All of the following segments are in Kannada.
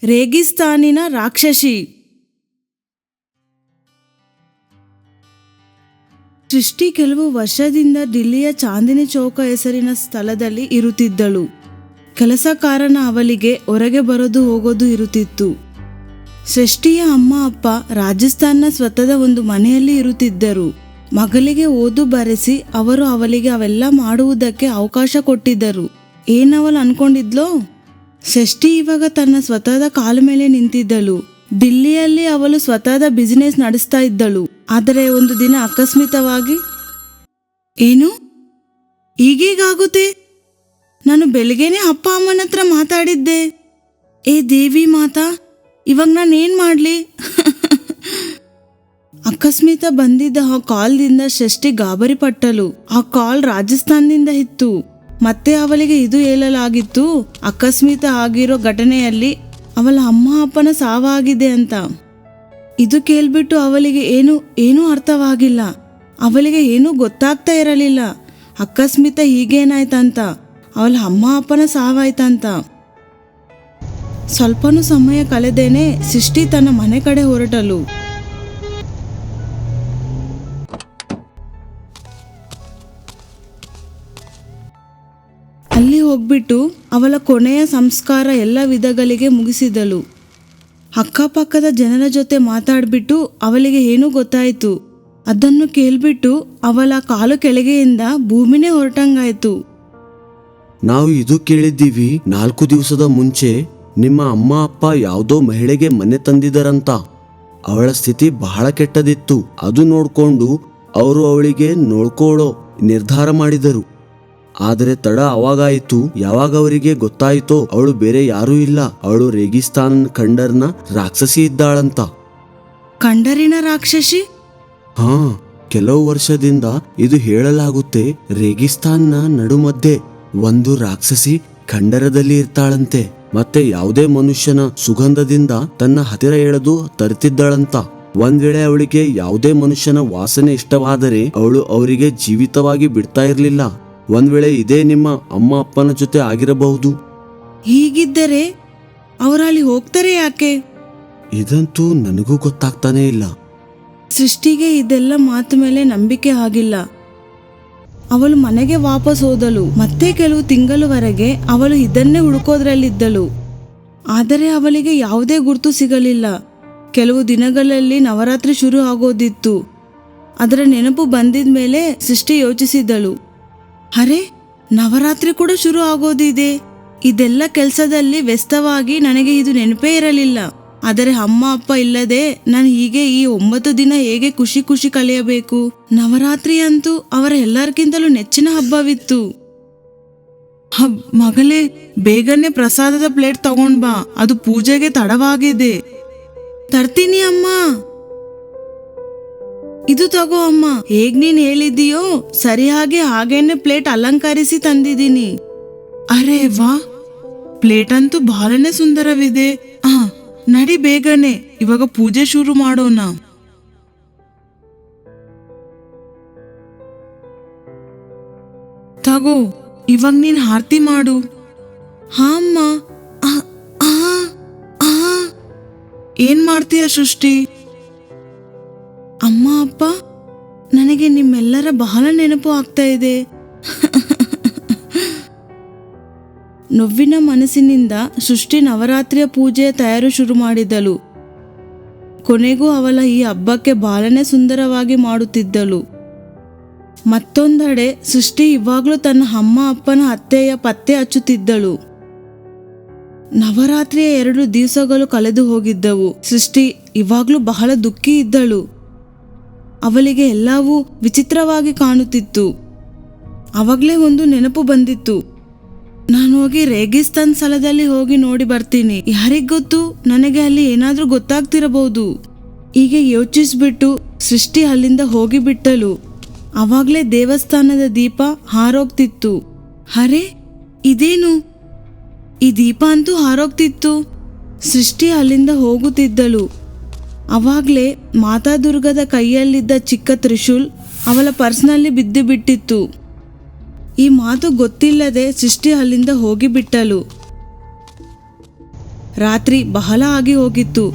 ರೇಗಿಸ್ತಾನಿನ ರಾಕ್ಷಸಿ. ಸೃಷ್ಟಿ ಕೆಲವು ವರ್ಷದಿಂದ ದಿಲ್ಲಿಯ ಚಾಂದಿನಿ ಚೌಕ ಹೆಸರಿನ ಸ್ಥಳದಲ್ಲಿ ಇರುತ್ತಿದ್ದಳು. ಕೆಲಸ ಕಾರಣ ಅವಳಿಗೆ ಹೊರಗೆ ಬರೋದು ಹೋಗೋದು ಇರುತ್ತಿತ್ತು. ಸೃಷ್ಟಿಯ ಅಮ್ಮ ಅಪ್ಪ ರಾಜಸ್ಥಾನ ಸ್ವತಃ ಒಂದು ಮನೆಯಲ್ಲಿ ಇರುತ್ತಿದ್ದರು. ಮಗಳಿಗೆ ಓದು ಬರೆಸಿ ಅವರು ಅವಳಿಗೆ ಅವೆಲ್ಲ ಮಾಡುವುದಕ್ಕೆ ಅವಕಾಶ ಕೊಟ್ಟಿದ್ದರು. ಏನವಳು ಅನ್ಕೊಂಡಿದ್ಲೋ, ಷಷ್ಠಿ ಇವಾಗ ತನ್ನ ಸ್ವತಃ ಕಾಲ ಮೇಲೆ ನಿಂತಿದ್ದಳು. ದಿಲ್ಲಿಯಲ್ಲಿ ಅವಳು ಸ್ವತಃ ಬಿಸಿನೆಸ್ ನಡೆಸ್ತಾ ಇದ್ದಳು. ಆದರೆ ಒಂದು ದಿನ ಅಕಸ್ಮಿತವಾಗಿ, ಏನು ಈಗೀಗಾಗುತ್ತೆ? ನಾನು ಬೆಳಗ್ಗೆನೆ ಅಪ್ಪ ಅಮ್ಮನ ಹತ್ರ ಮಾತಾಡಿದ್ದೆ. ಏ ದೇವಿ ಮಾತಾ, ಇವಾಗ ನಾನೇನ್ ಮಾಡ್ಲಿ? ಅಕಸ್ಮಿತ ಬಂದಿದ್ದ ಆ ಕಾಲ್ದಿಂದ ಷಷ್ಠಿ ಗಾಬರಿ ಪಟ್ಟಳು. ಆ ಕಾಲ್ ರಾಜಸ್ಥಾನದಿಂದ ಇತ್ತು. ಮತ್ತೆ ಅವಳಿಗೆ ಇದು ಹೇಳಲಾಗಿತ್ತು, ಅಕಸ್ಮಿತ ಆಗಿರೋ ಘಟನೆಯಲ್ಲಿ ಅವಳ ಅಮ್ಮ ಅಪ್ಪನ ಸಾವಾಗಿದೆ ಅಂತ. ಇದು ಕೇಳ್ಬಿಟ್ಟು ಅವಳಿಗೆ ಏನೂ ಅರ್ಥವಾಗಿಲ್ಲ. ಅವಳಿಗೆ ಏನೂ ಗೊತ್ತಾಗ್ತಾ ಇರಲಿಲ್ಲ. ಅಕಸ್ಮಿತ ಹೀಗೇನಾಯ್ತಂತ, ಅವಳ ಅಮ್ಮ ಅಪ್ಪನ ಸಾವಾಯ್ತಂತ. ಸ್ವಲ್ಪನೂ ಸಮಯ ಕಳೆದೇನೆ ಸೃಷ್ಟಿ ತನ್ನ ಮನೆ ಕಡೆ ಹೊರಟಳು. ಅಲ್ಲಿ ಹೋಗ್ಬಿಟ್ಟು ಅವಳ ಕೊನೆಯ ಸಂಸ್ಕಾರ ಎಲ್ಲ ವಿಧಗಳಿಗೆ ಮುಗಿಸಿದಳು. ಅಕ್ಕಪಕ್ಕದ ಜನರ ಜೊತೆ ಮಾತಾಡ್ಬಿಟ್ಟು ಅವಳಿಗೆ ಏನೂ ಗೊತ್ತಾಯಿತು. ಅದನ್ನು ಕೇಳ್ಬಿಟ್ಟು ಅವಳ ಕಾಲು ಕೆಳಗೆಯಿಂದ ಭೂಮಿನೇ ಹೊರಟಂಗಾಯ್ತು. ನಾವು ಇದು ಕೇಳಿದ್ದೀವಿ, 4 ದಿವಸದ ಮುಂಚೆ ನಿಮ್ಮ ಅಮ್ಮ ಅಪ್ಪ ಯಾವುದೋ ಮಹಿಳೆಗೆ ಮನೆ ತಂದಿದರಂತ. ಅವಳ ಸ್ಥಿತಿ ಬಹಳ ಕೆಟ್ಟದಿತ್ತು. ಅದು ನೋಡ್ಕೊಂಡು ಅವರು ಅವಳಿಗೆ ನೋಡ್ಕೊಳ್ಳೋ ನಿರ್ಧಾರ ಮಾಡಿದರು. ಆದರೆ ತಡ ಅವಾಗಾಯಿತು. ಯಾವಾಗ ಅವರಿಗೆ ಗೊತ್ತಾಯಿತೋ ಅವಳು ಬೇರೆ ಯಾರೂ ಇಲ್ಲ, ಅವಳು ರೇಗಿಸ್ತಾನ್ ಖಂಡರ್ನ ರಾಕ್ಷಸಿ ಇದ್ದಾಳಂತ. ಖಂಡರಿನ ರಾಕ್ಷಸಿ? ಹಾ, ಕೆಲವು ವರ್ಷದಿಂದ ಇದು ಹೇಳಲಾಗುತ್ತೆ. ರೇಗಿಸ್ತಾನ್ನ ನಡುಮಧ್ಯೆ ಒಂದು ರಾಕ್ಷಸಿ ಖಂಡರದಲ್ಲಿ ಇರ್ತಾಳಂತೆ. ಮತ್ತೆ ಯಾವುದೇ ಮನುಷ್ಯನ ಸುಗಂಧದಿಂದ ತನ್ನ ಹತ್ತಿರ ಎಳೆದು ತರುತ್ತಿದ್ದಾಳಂತ. ಒಂದ್ ವೇಳೆ ಅವಳಿಗೆ ಯಾವುದೇ ಮನುಷ್ಯನ ವಾಸನೆ ಇಷ್ಟವಾದರೆ ಅವಳು ಅವರಿಗೆ ಜೀವಿತವಾಗಿ ಬಿಡ್ತಾ ಇರ್ಲಿಲ್ಲ. ಒಂದ್ ವೇಳೆ ಇದೇ ನಿಮ್ಮ ಅಮ್ಮ ಅಪ್ಪನ ಜೊತೆ ಆಗಿರಬಹುದು. ಹೀಗಿದ್ದರೆ ಅವರಲ್ಲಿ ಹೋಗ್ತಾರೆ ಯಾಕೆ? ಇದಂತೂ ನನಗೂ ಗೊತ್ತಾಗ್ತಾನೆ ಇಲ್ಲ. ಸೃಷ್ಟಿಗೆ ಇದೆಲ್ಲ ಮಾತು ಮೇಲೆ ನಂಬಿಕೆ ಆಗಿಲ್ಲ. ಅವಳು ಮನೆಗೆ ವಾಪಸ್ ಹೋದಳು. ಮತ್ತೆ ಕೆಲವು ತಿಂಗಳವರೆಗೆ ಅವಳು ಇದನ್ನೇ ಹುಡುಕೋದ್ರಲ್ಲಿದ್ದಳು. ಆದರೆ ಅವಳಿಗೆ ಯಾವುದೇ ಗುರುತು ಸಿಗಲಿಲ್ಲ. ಕೆಲವು ದಿನಗಳಲ್ಲಿ ನವರಾತ್ರಿ ಶುರು ಆಗೋದಿತ್ತು. ಅದರ ನೆನಪು ಬಂದಿದ ಮೇಲೆ ಸೃಷ್ಟಿ ಯೋಚಿಸಿದಳು, ಅರೆ, ನವರಾತ್ರಿ ಕೂಡ ಶುರು ಆಗೋದಿದೆ. ಇದೆಲ್ಲ ಕೆಲಸದಲ್ಲಿ ವ್ಯಸ್ತವಾಗಿ ನನಗೆ ಇದು ನೆನಪೇ ಇರಲಿಲ್ಲ. ಆದರೆ ಅಮ್ಮ ಅಪ್ಪ ಇಲ್ಲದೆ ನಾನು ಹೀಗೆ ಈ 9 ದಿನ ಹೇಗೆ ಖುಷಿ ಖುಷಿ ಕಳೆಯಬೇಕು? ನವರಾತ್ರಿ ಅಂತೂ ಅವರ ಎಲ್ಲರಿಗಿಂತಲೂ ನೆಚ್ಚಿನ ಹಬ್ಬವಿತ್ತು. ಮಗಳೇ, ಬೇಗನೆ ಪ್ರಸಾದದ ಪ್ಲೇಟ್ ತಗೊಂಡ್ ಬಾ, ಅದು ಪೂಜೆಗೆ ತಡವಾಗಿದೆ. ತರ್ತೀನಿ ಅಮ್ಮ. ಇದು ತಗೋ ಅಮ್ಮ, ಹೇಗ್ ನೀನ್ ಹೇಳಿದೀಯೋ ಸರಿಯಾಗಿ ಹಾಗೇನೆ ಪ್ಲೇಟ್ ಅಲಂಕರಿಸಿ ತಂದಿದ್ದೀನಿ. ಅರೆ ವಾ, ಪ್ಲೇಟ್ ಅಂತೂ ಬಹಳನೇ ಸುಂದರವಿದೆ. ನಡಿ ಬೇಗನೆ, ಇವಾಗ ಪೂಜೆ ಶುರು ಮಾಡೋಣ. ತಗೋ, ಇವಾಗ ನೀನ್ ಆರತಿ ಮಾಡು. ಹಾ ಅಮ್ಮ. ಏನ್ ಮಾಡ್ತೀಯ ಸೃಷ್ಟಿ? ಅಮ್ಮ ಅಪ್ಪ, ನನಗೆ ನಿಮ್ಮೆಲ್ಲರ ಬಹಳ ನೆನಪು ಆಗ್ತಾ ಇದೆ. ನೋವಿನ ಮನಸ್ಸಿನಿಂದ ಸೃಷ್ಟಿ ನವರಾತ್ರಿಯ ಪೂಜೆಯ ತಯಾರು ಶುರು ಮಾಡಿದಳು. ಕೊನೆಗೂ ಅವಳ ಈ ಹಬ್ಬಕ್ಕೆ ಬಹಳನೇ ಸುಂದರವಾಗಿ ಮಾಡುತ್ತಿದ್ದಳು. ಮತ್ತೊಂದೆಡೆ ಸೃಷ್ಟಿ ಇವಾಗಲೂ ತನ್ನ ಅಮ್ಮ ಅಪ್ಪನ ಹತ್ಯೆಯ ಪತ್ತೆ ಹಚ್ಚುತ್ತಿದ್ದಳು. ನವರಾತ್ರಿಯ 2 ದಿವಸಗಳು ಕಳೆದು ಹೋಗಿದ್ದವು. ಸೃಷ್ಟಿ ಇವಾಗಲೂ ಬಹಳ ದುಃಖಿ ಇದ್ದಳು. ಅವಳಿಗೆ ಎಲ್ಲವೂ ವಿಚಿತ್ರವಾಗಿ ಕಾಣುತ್ತಿತ್ತು. ಅವಾಗಲೇ ಒಂದು ನೆನಪು ಬಂದಿತ್ತು, ನಾನು ಹೋಗಿ ರೇಗಿಸ್ತಾನ್ ಸ್ಥಳದಲ್ಲಿ ಹೋಗಿ ನೋಡಿ ಬರ್ತೀನಿ. ಯಾರಿಗ್ ಗೊತ್ತು, ನನಗೆ ಅಲ್ಲಿ ಏನಾದ್ರೂ ಗೊತ್ತಾಗ್ತಿರಬಹುದು. ಹೀಗೆ ಯೋಚಿಸ್ಬಿಟ್ಟು ಸೃಷ್ಟಿ ಅಲ್ಲಿಂದ ಹೋಗಿಬಿಟ್ಟಳು. ಅವಾಗಲೇ ದೇವಸ್ಥಾನದ ದೀಪ ಹಾರೋಗ್ತಿತ್ತು. ಅರೆ, ಇದೇನು? ಈ ದೀಪ ಅಂತೂ ಹಾರೋಗ್ತಿತ್ತು. ಸೃಷ್ಟಿ ಅಲ್ಲಿಂದ ಹೋಗುತ್ತಿದ್ದಳು. ಅವಾಗಲೇ ಮಾತಾ ದುರ್ಗದ ಕೈಯಲ್ಲಿದ್ದ ಚಿಕ್ಕ ತ್ರಿಶೂಲ್ ಅವಳ ಪರ್ಸ್ನಲ್ಲಿ ಬಿದ್ದು ಬಿಟ್ಟಿತ್ತು. ಈ ಮಾತು ಗೊತ್ತಿಲ್ಲದೆ ಸೃಷ್ಟಿ ಅಲ್ಲಿಂದ ಹೋಗಿಬಿಟ್ಟಳು. ರಾತ್ರಿ ಬಹಳ ಆಗಿ ಹೋಗಿತ್ತು.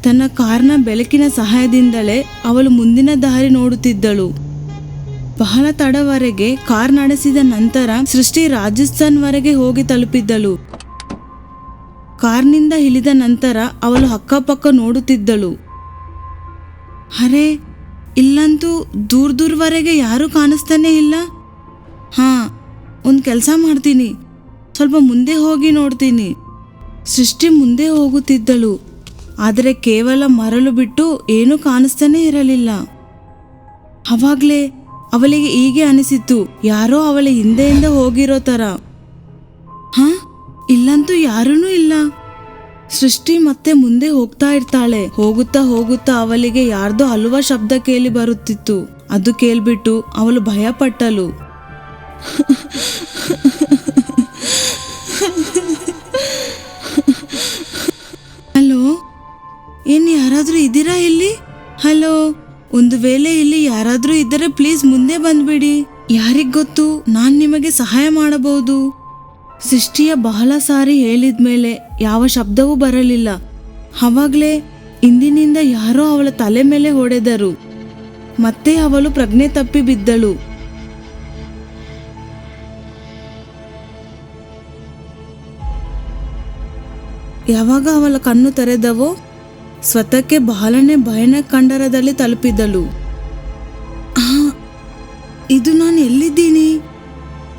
ತನ್ನ ಕಾರ್ನ ಬೆಳಕಿನ ಸಹಾಯದಿಂದಲೇ ಅವಳು ಮುಂದಿನ ದಾರಿ ನೋಡುತ್ತಿದ್ದಳು. ಬಹಳ ತಡವರೆಗೆ ಕಾರ್ ನಡೆಸಿದ ನಂತರ ಸೃಷ್ಟಿ ರಾಜಸ್ಥಾನ್ವರೆಗೆ ಹೋಗಿ ತಲುಪಿದ್ದಳು. ಕಾರ್ನಿಂದ ಇಳಿದ ನಂತರ ಅವಳು ಅಕ್ಕಪಕ್ಕ ನೋಡುತ್ತಿದ್ದಳು. ಅರೆ, ಇಲ್ಲಂತೂ ದೂರವರೆಗೆ ಯಾರೂ ಕಾಣಿಸ್ತಾನೇ ಇಲ್ಲ. ಒಂದು ಕೆಲಸ ಮಾಡ್ತೀನಿ, ಸ್ವಲ್ಪ ಮುಂದೆ ಹೋಗಿ ನೋಡ್ತೀನಿ. ಸೃಷ್ಟಿ ಮುಂದೆ ಹೋಗುತ್ತಿದ್ದಳು, ಆದರೆ ಕೇವಲ ಮರಳು ಬಿಟ್ಟು ಏನೂ ಕಾಣಿಸ್ತಾನೇ ಇರಲಿಲ್ಲ. ಅವಾಗಲೇ ಅವಳಿಗೆ ಹೀಗೆ ಅನಿಸಿತು, ಯಾರೋ ಅವಳ ಹಿಂದೆಯಿಂದ ಹೋಗಿರೋ ಥರ. ಇಲ್ಲಂತೂ ಯಾರೂ ಇಲ್ಲ. ಸೃಷ್ಟಿ ಮತ್ತೆ ಮುಂದೆ ಹೋಗ್ತಾ ಇರ್ತಾಳೆ. ಹೋಗುತ್ತಾ ಹೋಗುತ್ತಾ ಅವಳಿಗೆ ಯಾರ್ದೋ ಅಳುವ ಶಬ್ದ ಕೇಳಿ ಬರುತ್ತಿತ್ತು. ಅದು ಕೇಳ್ಬಿಟ್ಟು ಅವಳು ಭಯಪಟ್ಟಳು. ಹಲೋ, ಏನು ಯಾರಾದರೂ ಇದ್ದೀರಾ ಇಲ್ಲಿ? ಹಲೋ, ಒಂದು ವೇಳೆ ಇಲ್ಲಿ ಯಾರಾದರೂ ಇದ್ದರೆ ಪ್ಲೀಸ್ ಮುಂದೆ ಬಂದ್ಬಿಡಿ. ಯಾರಿಗ್ ಗೊತ್ತು, ನಾನು ನಿಮಗೆ ಸಹಾಯ ಮಾಡಬಹುದು. ಸೃಷ್ಟಿಯ ಬಹಳ ಸಾರಿ ಹೇಳಿದ್ಮೇಲೆ ಯಾವ ಶಬ್ದವೂ ಬರಲಿಲ್ಲ. ಅವಾಗಲೇ ಹಿಂದಿನಿಂದ ಯಾರೋ ಅವಳ ತಲೆ ಮೇಲೆ ಹೊಡೆದರು. ಮತ್ತೆ ಅವಳು ಪ್ರಜ್ಞೆ ತಪ್ಪಿ ಬಿದ್ದಳು. ಯಾವಾಗ ಅವಳ ಕಣ್ಣು ತೆರೆದವೋ ಸ್ವತಕ್ಕೆ ಬಹಳನೇ ಭಯಾನಕ ಕಂಡರದಲ್ಲಿ ತಲುಪಿದಳು. ಇದು ನಾನು ಎಲ್ಲಿದ್ದೀನಿ?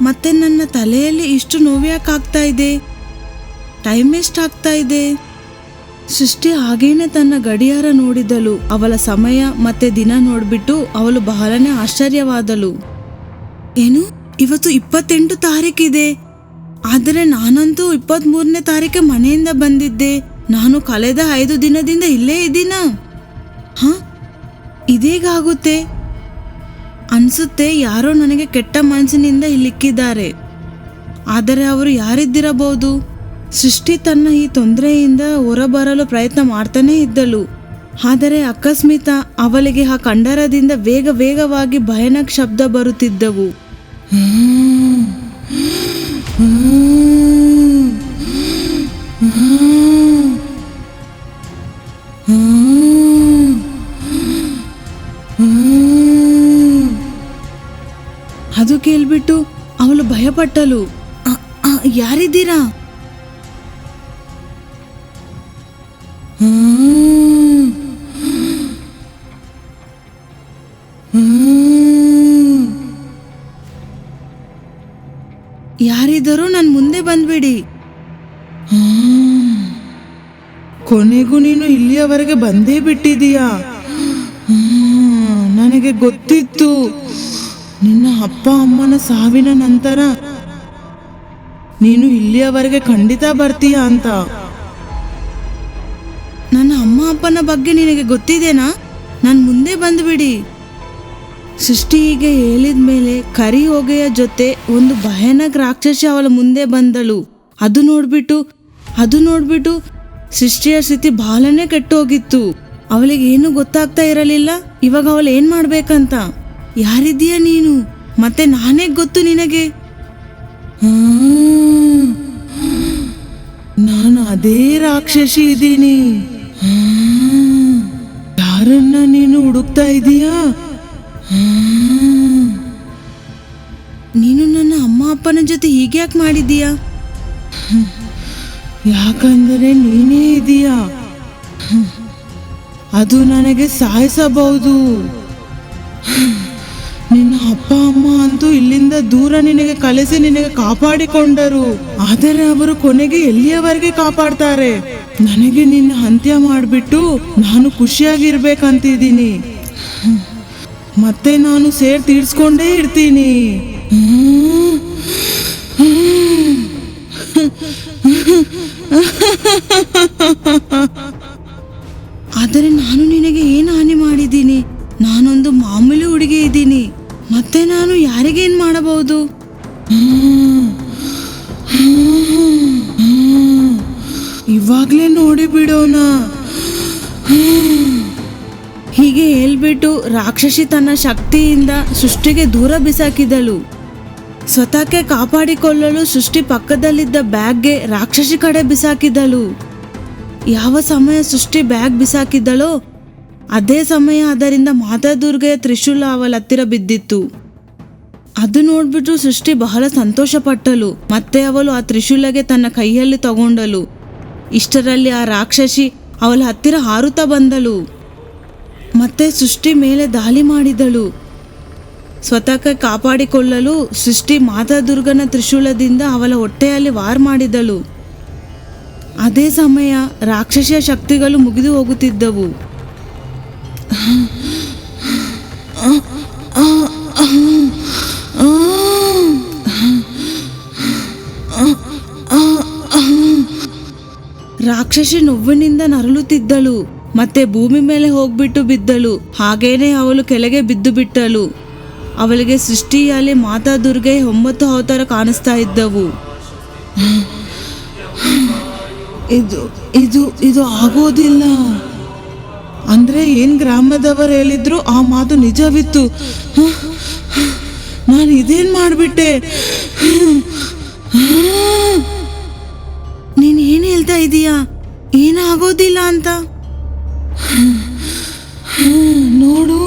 ಮತ್ತೆ ನನ್ನ ತಲೆಯಲ್ಲಿ ಇಷ್ಟು ನೋವ್ಯಾಕಾಗ್ತಾ ಇದೆ? ಟೈಮ್ ಎಷ್ಟಾಗ್ತಾ ಇದೆ? ಸೃಷ್ಟಿ ಹಾಗೇನೆ ತನ್ನ ಗಡಿಯಾರ ನೋಡಿದಳು. ಅವಳ ಸಮಯ ಮತ್ತೆ ದಿನ ನೋಡ್ಬಿಟ್ಟು ಅವಳು ಬಹಳನೇ ಆಶ್ಚರ್ಯವಾದಳು. ಏನು, ಇವತ್ತು 28 ತಾರೀಕಿದೆ. ಆದರೆ ನಾನಂತೂ 23ನೇ ತಾರೀಕೆ ಮನೆಯಿಂದ ಬಂದಿದ್ದೆ. ನಾನು ಕಳೆದ 5 ದಿನದಿಂದ ಇಲ್ಲೇ ಇದ್ದೀನಾ? ಇದೀಗಾಗುತ್ತೆ ಅನ್ಸುತ್ತೆ. ಯಾರೋ ನನಗೆ ಕೆಟ್ಟ ಮನಸ್ಸಿನಿಂದ ಇಲ್ಲಿಕ್ಕಿದ್ದಾರೆ. ಆದರೆ ಅವರು ಯಾರಿದ್ದಿರಬಹುದು? ಸೃಷ್ಟಿ ತನ್ನ ಈ ತೊಂದರೆಯಿಂದ ಹೊರಬರಲು ಪ್ರಯತ್ನ ಮಾಡ್ತಾನೇ ಇದ್ದಳು. ಆದರೆ ಅಕಸ್ಮಾತ್ ಅವಳಿಗೆ ಆ ಕಂಡರದಿಂದ ವೇಗವಾಗಿ ಭಯಾನಕ ಶಬ್ದ ಬರುತ್ತಿದ್ದವು. ಅದು ಕೇಳ್ಬಿಟ್ಟು ಅವಳು ಭಯಪಟ್ಟಳು. ಯಾರಿದ್ದೀರಾ? ಯಾರಿದ್ದರೂ ನನ್ನ ಮುಂದೆ ಬಂದ್ಬಿಡಿ. ಕೊನೆಗೂ ನೀನು ಇಲ್ಲಿಯವರೆಗೆ ಬಂದೇ ಬಿಟ್ಟಿದೀಯಾ? ನನಗೆ ಗೊತ್ತಿತ್ತು ನಿನ್ನ ಅಪ್ಪ ಅಮ್ಮನ ಸಾವಿನ ನಂತರ ನೀನು ಇಲ್ಲಿಯವರೆಗೆ ಖಂಡಿತ ಬರ್ತೀಯ ಅಂತ. ನನ್ನ ಅಮ್ಮ ಅಪ್ಪನ ಬಗ್ಗೆ ನಿನಗೆ ಗೊತ್ತಿದೆನಾ? ನನ್ನ ಮುಂದೆ ಬಂದ್ಬಿಡಿ. ಸೃಷ್ಟಿ ಹೀಗೆ ಹೇಳಿದ ಮೇಲೆ ಕರಿ ಹೊಗೆಯ ಜೊತೆ ಒಂದು ಭಯಾನಕ ರಾಕ್ಷಸಿ ಅವಳ ಮುಂದೆ ಬಂದಳು. ಅದು ನೋಡ್ಬಿಟ್ಟು ಸೃಷ್ಟಿಯ ಸ್ಥಿತಿ ಬಹಳನೇ ಕೆಟ್ಟೋಗಿತ್ತು. ಅವಳಿಗೆ ಏನು ಗೊತ್ತಾಗ್ತಾ ಇರಲಿಲ್ಲ. ಇವಾಗ ಅವಳು ಏನ್ ಮಾಡ್ಬೇಕಂತ. ಯಾರಿದ್ದೀಯ ನೀನು? ಮತ್ತೆ ನಾನೇ ಗೊತ್ತು ನಿನಗೆ? ನಾನು ಅದೇ ರಾಕ್ಷಸಿ ಇದ್ದೀನಿ. ಯಾರನ್ನ ನೀನು ಹುಡುಕ್ತಾ ಇದೀಯಾ? ನೀನು ನನ್ನ ಅಮ್ಮ ಅಪ್ಪನ ಜೊತೆ ಹೀಗೆ ಯಾಕೆ ಮಾಡಿದೀಯಾ? ಯಾಕಂದರೆ ನೀನೇ ಇದೀಯಾ. ಅದು ನನಗೆ ಸಾಯಿಸಬಹುದು. ನಿನ್ನ ಅಪ್ಪ ಅಮ್ಮ ಅಂತೂ ಇಲ್ಲಿಂದ ದೂರ ನಿನಗೆ ಕಳಿಸಿ ನಿನಗೆ ಕಾಪಾಡಿಕೊಂಡರು. ಆದರೆ ಅವರು ಕೊನೆಗೆ ಎಲ್ಲಿಯವರೆಗೆ ಕಾಪಾಡ್ತಾರೆ? ನನಗೆ ನಿನ್ನ ಅಂತ್ಯ ಮಾಡಿಬಿಟ್ಟು ನಾನು ಖುಷಿಯಾಗಿರ್ಬೇಕಂತಿದ್ದೀನಿ. ಮತ್ತೆ ನಾನು ಸೇರ್ ತೀರ್ಸ್ಕೊಂಡೇ ಇರ್ತೀನಿ. ಆದರೆ ನಾನು ನಿನಗೆ ಏನು ಹಾನಿ ಮಾಡಿದ್ದೀನಿ? ನಾನೊಂದು ಮಾಮೂಲಿ ಹುಡುಗಿ ಇದ್ದೀನಿ. ಮತ್ತೆ ನಾನು ಯಾರಿಗೇನು ಮಾಡಬಹುದು? ಇವಾಗ್ಲೇ ನೋಡಿ ಬಿಡೋಣ. ಹೀಗೆ ಹೇಳ್ಬಿಟ್ಟು ರಾಕ್ಷಸಿ ತನ್ನ ಶಕ್ತಿಯಿಂದ ಸೃಷ್ಟಿಗೆ ದೂರ ಬಿಸಾಕಿದಳು. ಸ್ವತಃಕ್ಕೆ ಕಾಪಾಡಿಕೊಳ್ಳಲು ಸೃಷ್ಟಿ ಪಕ್ಕದಲ್ಲಿದ್ದ ಬ್ಯಾಗ್ಗೆ ರಾಕ್ಷಸಿ ಕಡೆ ಬಿಸಾಕಿದಳು. ಯಾವ ಸಮಯ ಸೃಷ್ಟಿ ಬ್ಯಾಗ್ ಬಿಸಾಕಿದ್ದಳೋ ಅದೇ ಸಮಯ ಅದರಿಂದ ಮಾತಾದುರ್ಗೆಯ ತ್ರಿಶೂಲ ಅವಳ ಹತ್ತಿರ ಬಿದ್ದಿತ್ತು. ಅದು ನೋಡ್ಬಿಟ್ಟು ಸೃಷ್ಟಿ ಬಹಳ ಸಂತೋಷ ಪಟ್ಟಳು. ಮತ್ತೆ ಅವಳು ಆ ತ್ರಿಶೂಲಗೆ ತನ್ನ ಕೈಯಲ್ಲಿ ತಗೊಂಡಳು. ಇಷ್ಟರಲ್ಲಿ ಆ ರಾಕ್ಷಸಿ ಅವಳ ಹತ್ತಿರ ಹಾರುತ್ತಾ ಬಂದಳು. ಮತ್ತೆ ಸೃಷ್ಟಿ ಮೇಲೆ ದಾಳಿ ಮಾಡಿದಳು. ಸ್ವತಃಕ್ಕೆ ಕಾಪಾಡಿಕೊಳ್ಳಲು ಸೃಷ್ಟಿ ಮಾತಾದುರ್ಗನ ತ್ರಿಶೂಲದಿಂದ ಅವಳ ಹೊಟ್ಟೆಯಲ್ಲಿ ವಾರ್ ಮಾಡಿದಳು. ಅದೇ ಸಮಯ ರಾಕ್ಷಸಿಯ ಶಕ್ತಿಗಳು ಮುಗಿದು ಹೋಗುತ್ತಿದ್ದವು. ರಾಕ್ಷಸಿ ನೋವಿನಿಂದ ನರಳುತ್ತಿದ್ದಳು. ಮತ್ತೆ ಭೂಮಿ ಮೇಲೆ ಹೋಗ್ಬಿಟ್ಟು ಬಿದ್ದಳು. ಹಾಗೇನೆ ಅವಳು ಕೆಳಗೆ ಬಿದ್ದು ಬಿಟ್ಟಳು. ಅವಳಿಗೆ ಸೃಷ್ಟಿಯಲ್ಲಿ ಮಾತಾದುರ್ಗೆ 9 ಅವತಾರ ಕಾಣಿಸ್ತಾ ಇದ್ದವು. ಇದು ಆಗೋದಿಲ್ಲ ಅಂದ್ರೆ ಏನ್ ಗ್ರಾಮದವರು ಹೇಳಿದ್ರು ಆ ಮಾತು ನಿಜವಿತ್ತು. ನಾನು ಇದೇನ್ ಮಾಡ್ಬಿಟ್ಟೆ? ನೀನ್ ಏನ್ ಹೇಳ್ತಾ ಇದೀಯಾ? ಏನಾಗೋದಿಲ್ಲ ಅಂತ ನೋಡು.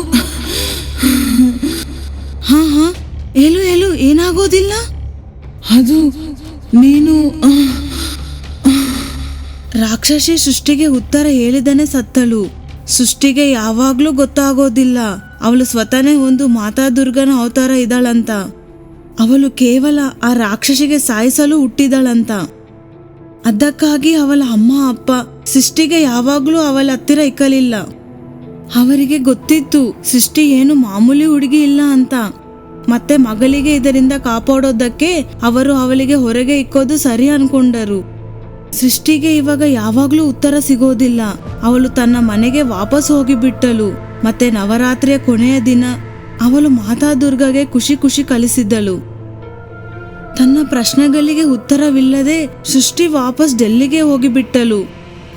ಹಾ ಹೇಳು ಏನಾಗೋದಿಲ್ಲ? ಅದು ನೀನು ರಾಕ್ಷಸಿ ಸೃಷ್ಟಿಗೆ ಉತ್ತರ ಹೇಳಿದನೆ ಸತ್ತಳು. ಸೃಷ್ಟಿಗೆ ಯಾವಾಗ್ಲೂ ಗೊತ್ತಾಗೋದಿಲ್ಲ ಅವಳು ಸ್ವತಃನೇ ಒಂದು ಮಾತಾದುರ್ಗನ ಅವತಾರ ಇದ್ದಾಳಂತ. ಅವಳು ಕೇವಲ ಆ ರಾಕ್ಷಸಿಗೆ ಸಾಯಿಸಲು ಹುಟ್ಟಿದಳಂತ. ಅದಕ್ಕಾಗಿ ಅವಳ ಅಮ್ಮ ಅಪ್ಪ ಸೃಷ್ಟಿಗೆ ಯಾವಾಗ್ಲೂ ಅವಳ ಹತ್ತಿರ ಇಕ್ಕಲಿಲ್ಲ. ಅವರಿಗೆ ಗೊತ್ತಿತ್ತು ಸೃಷ್ಟಿ ಏನು ಮಾಮೂಲಿ ಹುಡುಗಿ ಇಲ್ಲ ಅಂತ. ಮತ್ತೆ ಮಗಳಿಗೆ ಇದರಿಂದ ಕಾಪಾಡೋದಕ್ಕೆ ಅವರು ಅವಳಿಗೆ ಹೊರಗೆ ಇಕ್ಕೋದು ಸರಿ ಅನ್ಕೊಂಡರು. ಸೃಷ್ಟಿಗೆ ಇವಾಗ ಯಾವಾಗ್ಲೂ ಉತ್ತರ ಸಿಗೋದಿಲ್ಲ. ಅವಳು ತನ್ನ ಮನೆಗೆ ವಾಪಸ್ ಹೋಗಿಬಿಟ್ಟಳು. ಮತ್ತೆ ನವರಾತ್ರಿಯ ಕೊನೆಯ ದಿನ ಅವಳು ಮಾತಾದುರ್ಗಗೆ ಖುಷಿ ಕಲಿಸಿದ್ದಳು. ತನ್ನ ಪ್ರಶ್ನೆಗಳಿಗೆ ಉತ್ತರವಿಲ್ಲದೆ ಸೃಷ್ಟಿ ವಾಪಸ್ ಡೆಲ್ಲಿಗೆ ಹೋಗಿಬಿಟ್ಟಳು.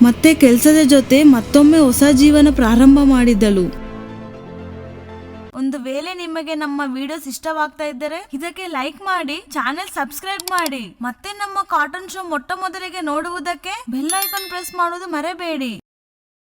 ಮತ್ತೆ ಕೆಲಸದ ಜೊತೆ ಮತ್ತೊಮ್ಮೆ ಹೊಸ ಜೀವನ ಪ್ರಾರಂಭ ಮಾಡಿದಳು. ಒಂದು ವೇಳೆ ನಿಮಗೆ ನಮ್ಮ ವಿಡಿಯೋಸ್ ಇಷ್ಟವಾಗ್ತಾ ಇದ್ದರೆ ಇದಕ್ಕೆ ಲೈಕ್ ಮಾಡಿ, ಚಾನೆಲ್ ಸಬ್ಸ್ಕ್ರೈಬ್ ಮಾಡಿ. ಮತ್ತೆ ನಮ್ಮ ಕಾರ್ಟೂನ್ ಶೋ ಮೊಟ್ಟ ಮೊದಲಿಗೆ ನೋಡುವುದಕ್ಕೆ ಬೆಲ್ ಐಕಾನ್ ಪ್ರೆಸ್ ಮಾಡೋದು ಮರೆಯಬೇಡಿ.